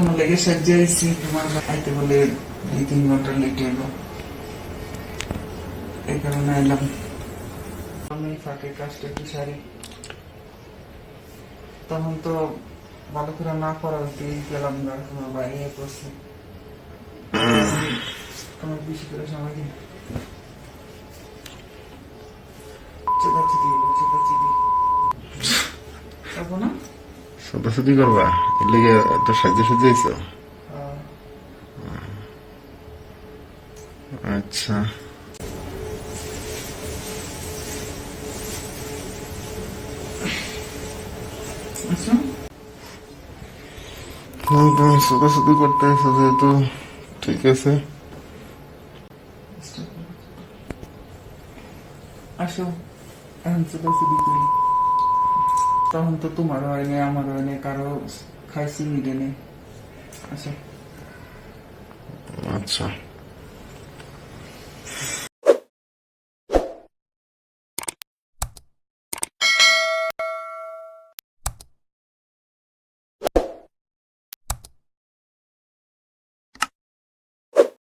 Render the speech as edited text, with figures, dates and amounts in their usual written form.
তোমার লেগে সাজিয়েছি, তোমার আইতে বলে 2-3 ঘন্টা লেট হলো, এই কারণে এলাম। আমি ফাঁকে কাজটা একটু সারি, তখন তো ভালো করে না করা হইতেই গেলাম না, তোমার বাইরে করছি। তোমার বেশি করে সময় দিন, না ছোটাছুটি করবা, এর লেগে এত সাহায্য সাজাইছ। আচ্ছা, তুমি ছোটাছুটি করতে এসো যেহেতু, ঠিক আছে। আসো, এখন ছোটাছুটি করি। তখন তো তোমার হয়নি, আমার হয়নি, কারো খাইছি মিলে নেই। আচ্ছা আচ্ছা।